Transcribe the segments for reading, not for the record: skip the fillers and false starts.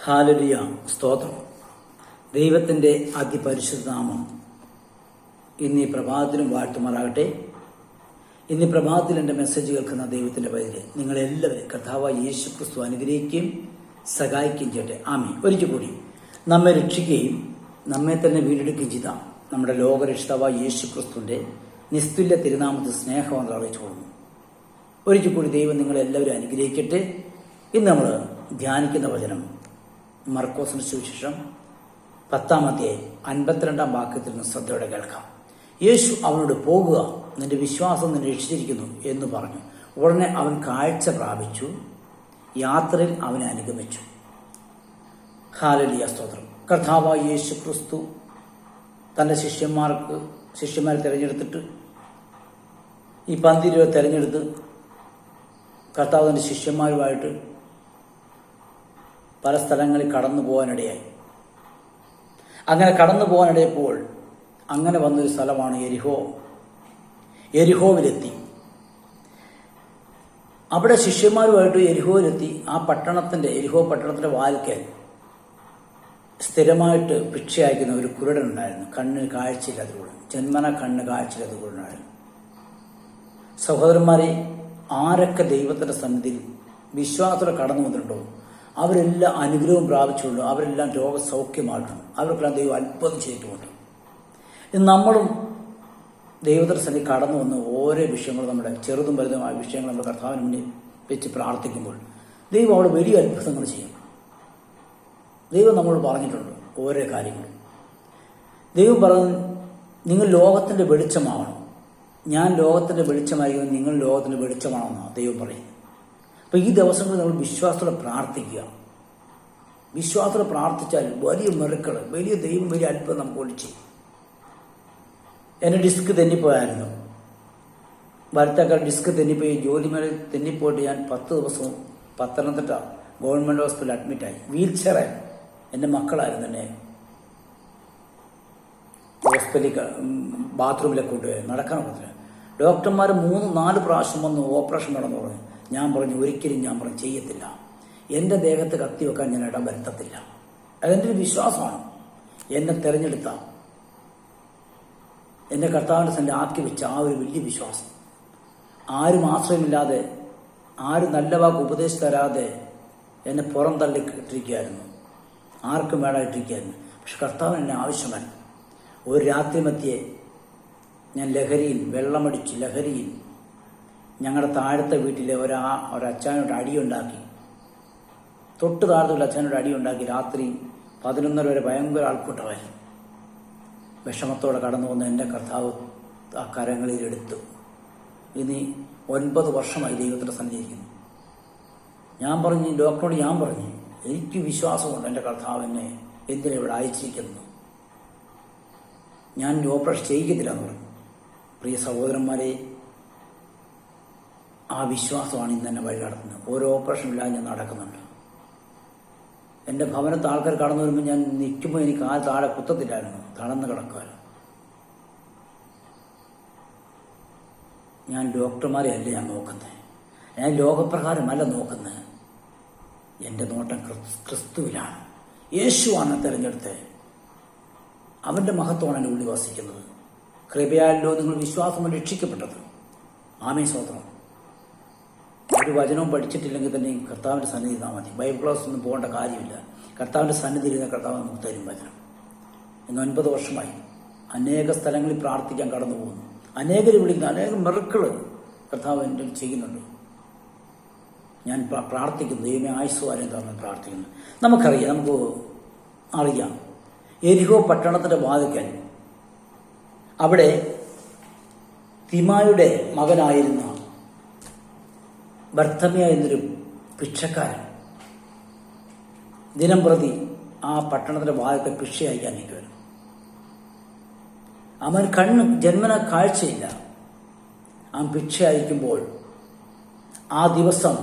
Hallelujah, സ്തോത്രം. ദൈവത്തിൻ്റെ അതിപരിശുദ്ധ നാമം ഇന്നീ പ്രഭാതത്തിലും വാഴ്ത്തുമാറാകട്ടെ. ഇന്നീ പ്രഭാതത്തിൽ എൻ്റെ മെസ്സേജ് കേൾക്കുന്ന ദൈവത്തിൻ്റെ പേരിൽ നിങ്ങളെല്ലാവരും കർത്താവായ യേശു ക്രിസ്തു അനുഗ്രഹിക്കുകയും സഹായിക്കുകയും ചെയ്യട്ടെ. ആമീൻ. ഒരിക്കൽ കൂടി നമ്മെ രക്ഷിക്കുകയും നമ്മെ തന്നെ വീണ്ടെടുക്കുകയും ചെയ്ത നമ്മുടെ ലോകരക്ഷിതാവായ യേശു ക്രിസ്തുവിൻ്റെ നിസ്തുല്യ തിരുനാമത്തിൽ സ്നേഹം അറിയിച്ചു കൊടുക്കുന്നു. ഒരിക്കൽ കൂടി ദൈവം നിങ്ങളെല്ലാവരും അനുഗ്രഹിക്കട്ടെ. ഇന്ന് നമ്മൾ ധ്യാനിക്കുന്ന വചനം മർക്കോസിന്റെ സുവിശേഷം 10-ാം അധ്യായം 52-ാം വാക്യത്തിൽ നിന്ന് ശ്രദ്ധയോടെ കേൾക്കാം. യേശു അവനോട് പോകുക, നിന്റെ വിശ്വാസം നിന്നെ രക്ഷിച്ചിരിക്കുന്നു എന്ന് പറഞ്ഞു. ഉടനെ അവൻ കാഴ്ച പ്രാപിച്ചു, യാത്രയിൽ അവനെ അനുഗമിച്ചു. ഹല്ലേലൂയ, സ്തോത്രം. കർത്താവായ യേശു ക്രിസ്തു തൻ്റെ ശിഷ്യന്മാരെ തിരഞ്ഞെടുത്തിട്ട് ഈ 12 തിരഞ്ഞെടുത്ത് കർത്താവ് തൻ്റെ ശിഷ്യന്മാരുമായിട്ട് പല സ്ഥലങ്ങളിൽ കടന്നു പോകാനിടയായി. അങ്ങനെ കടന്നു പോകാനിടയപ്പോൾ അങ്ങനെ വന്നൊരു സ്ഥലമാണ് എരിഹോ. എരിഹോവിലെത്തി. അവിടെ ശിഷ്യന്മാരുമായിട്ട് എരിഹോവിലെത്തി. ആ എരിഹോ പട്ടണത്തിന്റെ വാതിൽക്കൽ സ്ഥിരമായിട്ട് ഭിക്ഷ അയക്കുന്ന ഒരു കുരുടനുണ്ടായിരുന്നു. കണ്ണിന് കാഴ്ചയില്ലാത്ത കുരുടൻ, ജന്മന കണ്ണ് കാഴ്ചയില്ലാത്ത കുരുടനായിരുന്നു. സഹോദരന്മാരെ, ആരൊക്കെ ദൈവത്തിന്റെ സന്നിധിയിൽ വിശ്വാസത്തോടെ കടന്നു വന്നിട്ടുണ്ടോ അവരെല്ലാം അനുഗ്രഹം പ്രാപിച്ചുള്ളൂ. അവരെല്ലാം രോഗസൗഖ്യമായിട്ടുണ്ട്. അവർക്കെല്ലാം ദൈവം അത്ഭുതം ചെയ്തിട്ടുമുണ്ട്. നമ്മളും ദൈവത്തിന്റെ സന്നിധി കടന്നു വന്ന് ഓരോ വിഷയങ്ങളും, നമ്മുടെ ചെറുതും വലുതുമായ വിഷയങ്ങൾ നമ്മുടെ കർത്താവിന് മുന്നിൽ വെച്ച് പ്രാർത്ഥിക്കുമ്പോൾ ദൈവം അവിടെ വലിയ അത്ഭുതങ്ങൾ ചെയ്യും. ദൈവം നമ്മൾ പറഞ്ഞിട്ടുണ്ട് ഓരോ കാര്യങ്ങളും. ദൈവം പറഞ്ഞു, നിങ്ങൾ ലോകത്തിന്റെ വെളിച്ചമാവണം. ഞാൻ ലോകത്തിന്റെ വെളിച്ചമായിരിക്കും, നിങ്ങൾ ലോകത്തിന്റെ വെളിച്ചമാണെന്നാണ് ദൈവം പറയുന്നത്. അപ്പോൾ ഈ ദിവസങ്ങളിൽ നമ്മൾ വിശ്വാസത്തോടെ പ്രാർത്ഥിക്കുക. വിശ്വാസത്തോടെ പ്രാർത്ഥിച്ചാൽ വലിയ മിറക്കിൾ, വലിയ ദൈവം, വലിയ അത്ഭുതം നമുക്ക് ഒളിച്ചു. എൻ്റെ ഡിസ്ക് തെന്നിപ്പോയായിരുന്നു. വലത്തേക്കാൾ ഡിസ്ക് തെന്നിപ്പോയി. ജോലിമേൽ തെന്നിപ്പോയിട്ട് ഞാൻ 10 ദിവസവും പത്തനംതിട്ട ഗവൺമെൻറ് ഹോസ്പിറ്റലിൽ അഡ്മിറ്റായി. വീൽ ചെയറായിരുന്നു. എൻ്റെ മക്കളായിരുന്നു എന്നെ ഹോസ്പിറ്റലിൽ ബാത്റൂമിലൊക്കെ കൊണ്ടുപോയി. നടക്കാൻ പറ്റില്ല. ഡോക്ടർമാർ 3-4 പ്രാവശ്യം വന്ന് ഓപ്പറേഷൻ വേണമെന്ന് പറഞ്ഞു. ഞാൻ പറഞ്ഞു, ഒരിക്കലും ഞാൻ പറഞ്ഞു ചെയ്യത്തില്ല. എൻ്റെ ദേഹത്ത് കത്തി വെക്കാൻ ഞാൻ ഇടം വരുത്തത്തില്ല. അതെൻ്റെ ഒരു വിശ്വാസമാണ്. എന്നെ തിരഞ്ഞെടുത്ത എന്നെ കർത്താവിൻ്റെ സന്നിധിയിൽ ആക്കി വെച്ച ആ ഒരു വലിയ വിശ്വാസം. ആരും ആശ്രയമില്ലാതെ, ആരും നല്ല വാക്ക് ഉപദേശിച്ച് തരാതെ എന്നെ പുറം തള്ളിയിട്ടിരിക്കുകയായിരുന്നു. ആർക്കും വേടായിട്ടിരിക്കുകയായിരുന്നു. പക്ഷെ കർത്താവിന് എന്നെ ആവശ്യമാണ്. ഒരു രാത്രി മധ്യേ ഞാൻ ലഹരിയിൽ, വെള്ളമടിച്ച് ലഹരിയിൽ ഞങ്ങളുടെ താഴത്തെ വീട്ടിലെ ഒരച്ഛനോട് അടിയുണ്ടാക്കി. തൊട്ട് താഴത്തുള്ള അച്ഛനോട് അടിയുണ്ടാക്കി. രാത്രി 11 വരെ ഭയങ്കര ആൾക്കൂട്ടമായിരുന്നു. വിഷമത്തോടെ കടന്നു വന്ന എൻ്റെ കർത്താവ് ആ കരങ്ങളിൽ എടുത്തു. ഇനി 9 വർഷമായി ദൈവത്തിൻ്റെ സന്നിധിയിരിക്കുന്നു. ഞാൻ പറഞ്ഞു, ഡോക്ടറോട് ഞാൻ പറഞ്ഞു, എനിക്ക് വിശ്വാസമുണ്ട് എൻ്റെ കർത്താവിനെ എന്തിനാ ഇവിടെ അയച്ചിരിക്കുന്നു. ഞാൻ ഓപ്പറേഷൻ ചെയ്യിക്കത്തില്ല എന്ന് പറഞ്ഞു. പ്രിയ സഹോദരന്മാരെ, ആ വിശ്വാസമാണ് ഇന്ന് എന്നെ വഴി നടത്തുന്നത്. ഓരോ ഓപ്പറേഷനില്ലാതെ ഞാൻ നടക്കുന്നുണ്ട്. എൻ്റെ ഭവനത്ത് ആൾക്കാർ കടന്നു വരുമ്പോൾ ഞാൻ നിൽക്കുമ്പോൾ എനിക്ക് ആ താഴെ കുത്തത്തില്ലായിരുന്നു, തളർന്ന് കിടക്കുമായിരുന്നു. ഞാൻ ഡോക്ടർമാരെ അല്ല ഞാൻ നോക്കുന്നത്. ഞാൻ ലോകപ്രകാരമല്ല നോക്കുന്നത്. എൻ്റെ നോട്ടം ക്രിസ്തുവിലാണ്. യേശുവാണ് തിരഞ്ഞെടുത്ത്. അവൻ്റെ മഹത്വമാണ് എൻ്റെ ഉള്ളിൽ വസിക്കുന്നത്. കൃപയാലോ നിങ്ങൾ വിശ്വാസം രക്ഷിക്കപ്പെട്ടത്. ആമേൻ, സ്തോത്രം. ഒരു വചനവും പഠിച്ചിട്ടില്ലെങ്കിൽ തന്നെ കർത്താവിൻ്റെ സന്നിധി ഇരുന്നാൽ മതി. ബൈബിൾ ക്ലാസ് ഒന്നും പോകേണ്ട കാര്യമില്ല. കർത്താവിൻ്റെ സന്നിധി ഇരുന്ന കർത്താവ് നമുക്ക് തരും വചനം. ഇന്ന് 9 വർഷമായി അനേക സ്ഥലങ്ങളിൽ പ്രാർത്ഥിക്കാൻ കടന്നു പോകുന്നു. അനേകർ വിളിക്കുന്നു. അനേകം മിറക്കിൾ കർത്താവ് എൻ്റെ ചെയ്യുന്നുണ്ട്. ഞാൻ പ്രാർത്ഥിക്കുന്നു. ദൈവമേ ആയുസ്സുവാരം തരണം പ്രാർത്ഥിക്കുന്നു. നമുക്ക് അറിയാം, എരിഹോ പട്ടണത്തിൻ്റെ വാതിൽക്കൽ അവിടെ തിമായുടെ മകനായിരുന്ന ബർത്തമ്യ എന്നൊരു ഭിക്ഷക്കാരൻ ദിനം പ്രതി ആ പട്ടണത്തിന്റെ വാതിൽക്ക് ഭിക്ഷ അയക്കാൻ നിൽക്കുവായിരുന്നു. അവൻ ജന്മന കാഴ്ചയില്ല. അവൻ ഭിക്ഷ അയക്കുമ്പോൾ ആ ദിവസം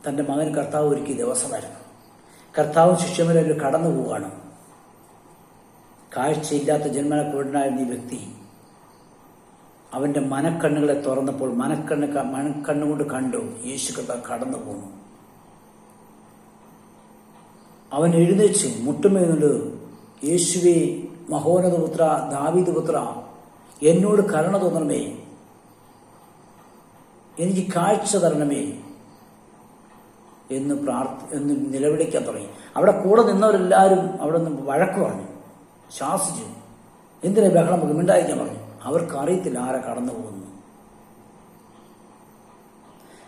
തൻ്റെ മകൻ കർത്താവ് ഒരുക്കിയ ദിവസമായിരുന്നു. കർത്താവും ശിഷ്യന്മാരും കടന്നു പോവുകയാണ്. കാഴ്ചയില്ലാത്ത ജന്മന കുരുടനായിരുന്ന ഈ വ്യക്തി അവൻ്റെ മനക്കണ്ണുകളെ തുറന്നപ്പോൾ മനക്കണ്ണുകൊണ്ട് കണ്ടു യേശു കർത്താവ് കടന്നു പോന്നു. അവൻ എഴുന്നേച്ചു മുട്ടുമേന്നുണ്ട്, യേശുവേ മഹോന്നത പുത്ര, ദാവീദ് പുത്ര, എന്നോട് കരുണ തോന്നണമേ, എനിക്ക് കാഴ്ച തരണമേ എന്ന് നിലവിളിക്കാൻ തുടങ്ങി. അവിടെ കൂടെ നിന്നവരെല്ലാവരും അവിടെ നിന്ന് വഴക്ക് പറഞ്ഞു, ശാസിച്ചു. എന്തിനാ ബഹളം നമുക്ക് മിണ്ടായിരിക്കാൻ പറഞ്ഞു. അവർക്ക് അറിയത്തില്ല ആരെ കടന്നു പോകുന്നു.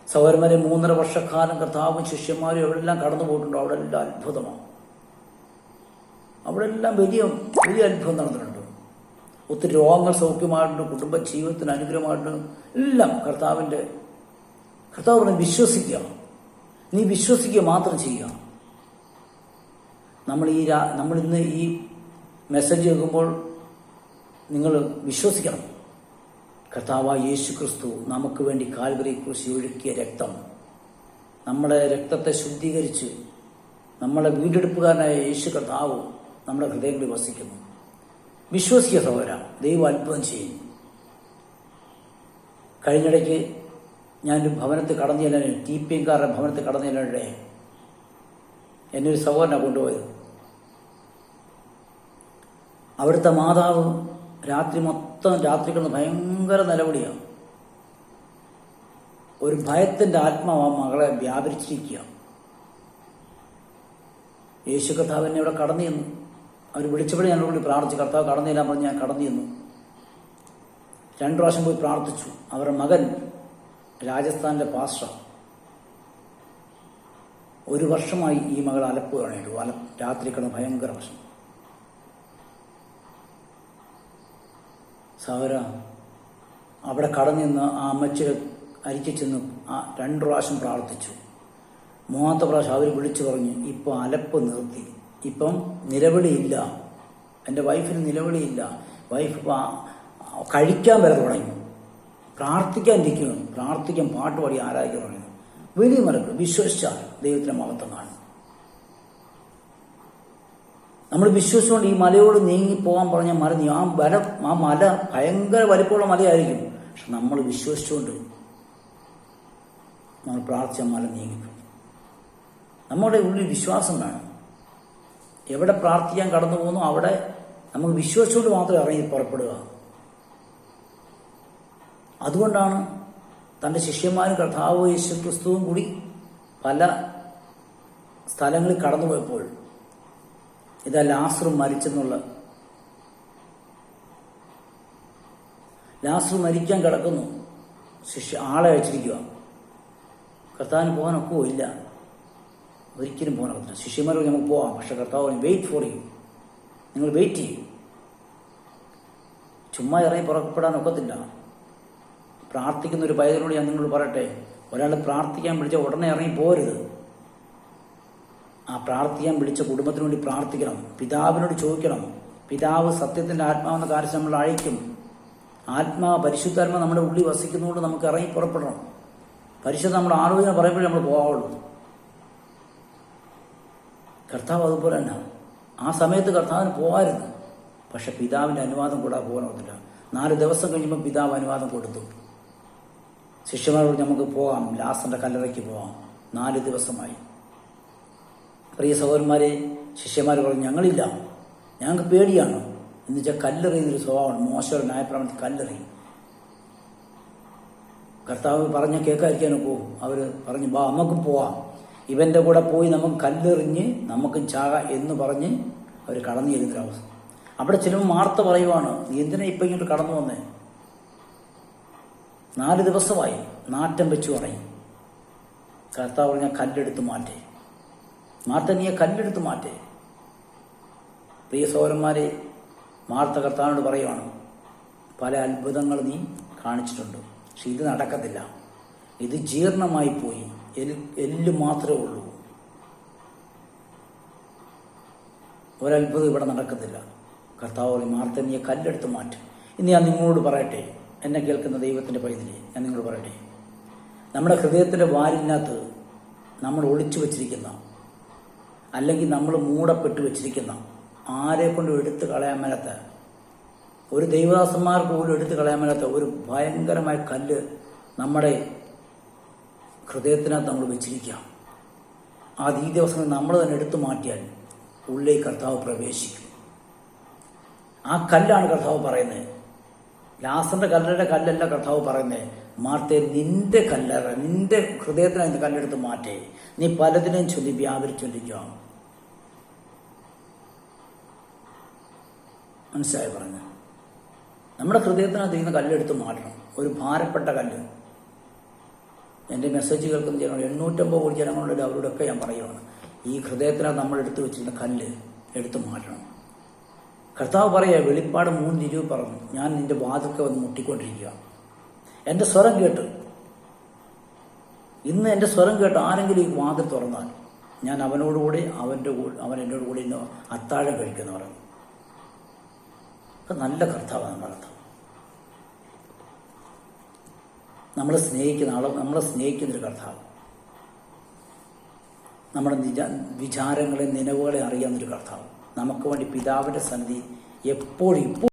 സഹോദരന്മാരെ, 3.5 വർഷക്കാലം കർത്താവും ശിഷ്യന്മാരും എവിടെല്ലാം കടന്നു പോയിട്ടുണ്ടോ അവിടെ എല്ലാം അത്ഭുതമാണ്. അവിടെ എല്ലാം വലിയ വലിയ അത്ഭുതം നടന്നിട്ടുണ്ട്. ഒത്തിരി രോഗങ്ങൾ സൗഖ്യമായിട്ടുണ്ട്, കുടുംബ ജീവിതത്തിന് അനുഗ്രഹമായിട്ടുണ്ട്. എല്ലാം കർത്താവ് പറഞ്ഞ് വിശ്വസിക്കുക, നീ വിശ്വസിക്കുക മാത്രം ചെയ്യുക. നമ്മളിന്ന് ഈ മെസ്സേജ് കേൾക്കുമ്പോൾ നിങ്ങൾ വിശ്വസിക്കണം. കർത്താവായ യേശു ക്രിസ്തു നമുക്ക് വേണ്ടി കാൽവരിയെ കുറിച്ച് ഒഴുക്കിയ രക്തം, നമ്മുടെ രക്തത്തെ ശുദ്ധീകരിച്ച് നമ്മളെ വീണ്ടെടുപ്പുകാരനായ യേശു കർത്താവ് നമ്മുടെ ഹൃദയങ്ങളിൽ വസിക്കുന്നു. വിശ്വസിക്കുക സഹോദര, ദൈവം അത്ഭുതം ചെയ്യും. കഴിഞ്ഞിടയ്ക്ക് ഞാനൊരു ഭവനത്തിൽ കടന്നു ചെല്ലാൻ, TPM കാരുടെ ഭവനത്തിൽ കടന്നു ചെല്ലാനിടെ എന്നെ ഒരു സഹോദരനാണ് കൊണ്ടുപോയത്. അവിടുത്തെ മാതാവ് രാത്രി കിടന്ന് ഭയങ്കര നിലവിളിയാണ്. ഒരു ഭയത്തിൻ്റെ ആത്മാവ് ആ മകളെ വ്യാപരിച്ചിരിക്കുക. യേശു കർത്താവ് എന്നെ ഇവിടെ കടന്നു ചെന്നു. അവർ വിളിച്ചപ്പോഴേ ഞങ്ങളുടെ കൂടി പ്രാർത്ഥിച്ചു. കർത്താവ് കടന്നു ചെല്ലാൻ പറഞ്ഞ് ഞാൻ കടന്നു ചെന്നു. 2 പ്രാവശ്യം പോയി പ്രാർത്ഥിച്ചു. അവരുടെ മകൻ രാജസ്ഥാനിലെ പാസ്റ്റർ. 1 വർഷമായി ഈ മകൾ അലപ്പ് കാണിട്ടു. രാത്രി കിടന്ന് ഭയങ്കര പ്രശ്നം. സഹോദര, അവിടെ കടന്നു നിന്ന് ആ അമ്മച്ചിയുടെ അരികിൽ ചെന്ന് 2 പ്രാവശ്യം പ്രാർത്ഥിച്ചു. 3ാമത്തെ പ്രാവശ്യം അവർ വിളിച്ചു പറഞ്ഞു, ഇപ്പം അലപ്പ് നിർത്തി, ഇപ്പം നിലവിളിയില്ല, എൻ്റെ വൈഫിന് നിലവിളിയില്ല, വൈഫ് കഴിക്കാൻ വരെ തുടങ്ങി, പ്രാർത്ഥിക്കാൻ പാട്ട് പാടി ആരാധിക്കാൻ തുടങ്ങി. വലിയ മരങ്ങൾ വിശ്വസിച്ചാൽ ദൈവത്തിൻ്റെ മഹത്വം കാണും. നമ്മൾ വിശ്വസിച്ചുകൊണ്ട് ഈ മലയോട് നീങ്ങി പോകാൻ പറഞ്ഞാൽ ആ മല ഭയങ്കര വലിപ്പമുള്ള മലയായിരിക്കും. പക്ഷെ നമ്മൾ വിശ്വസിച്ചുകൊണ്ട് നമ്മൾ പ്രാർത്ഥിച്ച മല നീങ്ങിപ്പോകും. നമ്മുടെ ഉള്ളിൽ വിശ്വാസം വേണം. എവിടെ പ്രാർത്ഥിക്കാൻ കടന്നു പോകുന്നു അവിടെ നമുക്ക് വിശ്വസിച്ചുകൊണ്ട് മാത്രമേ ഇറങ്ങി പുറപ്പെടുക. അതുകൊണ്ടാണ് തൻ്റെ ശിഷ്യന്മാരും കർത്താവ് യേശു ക്രിസ്തുവും കൂടി പല സ്ഥലങ്ങളിൽ കടന്നുപോയപ്പോൾ ഇതാ ലാസർ മരിക്കാൻ കിടക്കുന്നു. ആളെ അയച്ചിരിക്കുക. കർത്താവിന് പോകാനൊക്കെ ഇല്ല, ഒരിക്കലും പോകാനൊക്കില്ല. ശിഷ്യന്മാരോട് നമുക്ക് പോവാം, പക്ഷെ കർത്താവ് വെയിറ്റ് ഫോർ യു, നിങ്ങൾ വെയിറ്റ് ചെയ്യും. ചുമ്മാ ഇറങ്ങി പുറപ്പെടാനൊക്കത്തില്ല. പ്രാർത്ഥിക്കുന്നൊരു പൈതലിനോട് ഞാൻ നിങ്ങളോട് പറയട്ടെ, ഒരാൾ പ്രാർത്ഥിക്കാൻ വിളിച്ച ഉടനെ ഇറങ്ങി പോരുത്. ആ പ്രാർത്ഥിക്കാൻ വിളിച്ച കുടുംബത്തിന് വേണ്ടി പ്രാർത്ഥിക്കണം. പിതാവിനോട് ചോദിക്കണം. പിതാവ് സത്യത്തിൻ്റെ ആത്മാവെന്ന കാര്യം നമ്മൾ അയക്കും. പരിശുദ്ധാത്മ നമ്മുടെ ഉള്ളിൽ വസിക്കുന്നതുകൊണ്ട് നമുക്ക് ഇറങ്ങി പുറപ്പെടണം. പരിശുദ്ധ നമ്മുടെ ആലോചന പറയുമ്പോഴേ നമ്മൾ പോകാവുള്ളൂ. കർത്താവ് അതുപോലെ തന്നെ ആ സമയത്ത് കർത്താവിന് പോകാമായിരുന്നു, പക്ഷെ പിതാവിൻ്റെ അനുവാദം കൂടാതെ പോകാനൊക്കില്ല. 4 ദിവസം കഴിയുമ്പോൾ പിതാവ് അനുവാദം കൊടുത്തു. ശിഷ്യന്മാരോട് നമുക്ക് പോകാം, ലാസറിന്റെ കല്ലറയ്ക്ക് പോകാം. 4 ദിവസമായി. പ്രിയ സഹോദരന്മാരെ, ശിഷ്യന്മാർ പറഞ്ഞു ഞങ്ങളില്ല, ഞങ്ങൾക്ക് പേടിയാണ്. എന്ന് വെച്ചാൽ കല്ലെറിയുന്നൊരു സ്വഭാവമാണ്. മോശയുടെ ന്യായപ്രമാണത്തിൽ കല്ലെറിയും. കർത്താവ് പറഞ്ഞ കേൾക്കാതിരിക്കാനോ പോകും. അവർ പറഞ്ഞു നമുക്ക് പോവാം, ഇവൻ്റെ കൂടെ പോയി നമുക്ക് കല്ലെറിഞ്ഞ് നമുക്കും ചാകാം എന്ന് പറഞ്ഞ് അവർ കടന്നു ചെല്ലുന്നൊരവസ്ഥ. അവിടെ ചിലപ്പോൾ മാർത്ത പറയുവാണ്, നീ എന്തിനാ ഇപ്പം ഇങ്ങോട്ട് കടന്നു വന്നേ? 4 ദിവസമായി നാറ്റം വെച്ചു പറയും. കർത്താവ് പറഞ്ഞ കല്ലെടുത്ത് മാറ്റേ. മാർത്ത നീ കല്ലെടുത്ത് മാറ്റേ. പ്രിയ സഹോദരന്മാരെ, മാർത്ത കർത്താവിനോട് പറയുവാണ്, പല അത്ഭുതങ്ങൾ നീ കാണിച്ചിട്ടുണ്ട്, പക്ഷെ ഇത് നടക്കത്തില്ല, ഇത് ജീർണമായി പോയി, എല്ല് മാത്രമേ ഉള്ളൂ, ഒരത്ഭുതം ഇവിടെ നടക്കത്തില്ല. കർത്താവ് പറയും, മാർത്ത നീ കല്ലെടുത്ത് മാറ്റും. ഇന്ന് ഞാൻ നിങ്ങളോട് പറയട്ടെ, എന്നെ കേൾക്കുന്ന ദൈവത്തിൻ്റെ പൈതലേ, ഞാൻ നിങ്ങളോട് പറയട്ടെ, നമ്മുടെ ഹൃദയത്തിൻ്റെ വാലിനകത്ത് നമ്മൾ ഒളിച്ചു വച്ചിരിക്കുന്ന, അല്ലെങ്കിൽ നമ്മൾ മൂടപ്പെട്ട് വച്ചിരിക്കുന്ന, ആരെ കൊണ്ടും എടുത്തു കളയാൻ മേലാത്ത, ഒരു ദൈവദാസന്മാർക്ക് പോലും എടുത്തു കളയാൻ മേലാത്ത ഒരു ഭയങ്കരമായ കല്ല് നമ്മുടെ ഹൃദയത്തിനകത്ത് നമ്മൾ വെച്ചിരിക്കാം. അത് ഈ ദിവസം നമ്മൾ തന്നെ എടുത്തു മാറ്റിയാൽ ഉള്ളിൽ കർത്താവ് പ്രവേശിക്കും. ആ കല്ലാണ് കർത്താവ് പറയുന്നത്. ലാസറിന്റെ കല്ലറയുടെ കല്ലല്ല കർത്താവ് പറയുന്നത്. മാർത്തേ, നിന്റെ കല്ലറ, നിന്റെ ഹൃദയത്തിനായി കല്ലെടുത്ത് മാറ്റേ. നീ പലതിനെയും ചൊല്ലി വ്യാപരിച്ചൊല്ലിക്കുക. മനസ്സിലായി പറഞ്ഞ നമ്മുടെ ഹൃദയത്തിനകത്ത് ഇന്ന് കല്ലെടുത്ത് മാറ്റണം. ഒരു ഭാരപ്പെട്ട കല്ല്. എൻ്റെ മെസ്സേജ് കേൾക്കുന്ന ജനങ്ങൾ 850 കോടി ജനങ്ങളുണ്ട്. അവരോടൊക്കെ ഞാൻ പറയുകയാണ്, ഈ ഹൃദയത്തിനകത്ത് നമ്മൾ എടുത്തു വെച്ചിരുന്ന കല്ല് എടുത്തു മാറ്റണം. കർത്താവ് പറയുക, വെളിപ്പാട് 3:20 പറഞ്ഞു, ഞാൻ നിന്റെ വാതിൽക്ക് വന്ന് മുട്ടിക്കൊണ്ടിരിക്കുക. എൻ്റെ സ്വരം കേട്ട്, ഇന്ന് എൻ്റെ സ്വരം കേട്ട് ആരെങ്കിലും ഈ വാതിൽ തുറന്നാൽ ഞാൻ അവനോടുകൂടി അവൻ എന്നോട് കൂടി ഇന്ന് അത്താഴം കഴിക്കുമെന്ന് പറഞ്ഞു. അപ്പം നല്ല കർത്താവാണ് നമ്മുടെ കർത്താവ്. നമ്മളെ സ്നേഹിക്കുന്നൊരു കർത്താവ്. നമ്മുടെ വിചാരങ്ങളെ, നിലവുകളെ അറിയാവുന്നൊരു കർത്താവ്. നമുക്ക് വേണ്ടി പിതാവിൻ്റെ സന്നിധി എപ്പോഴും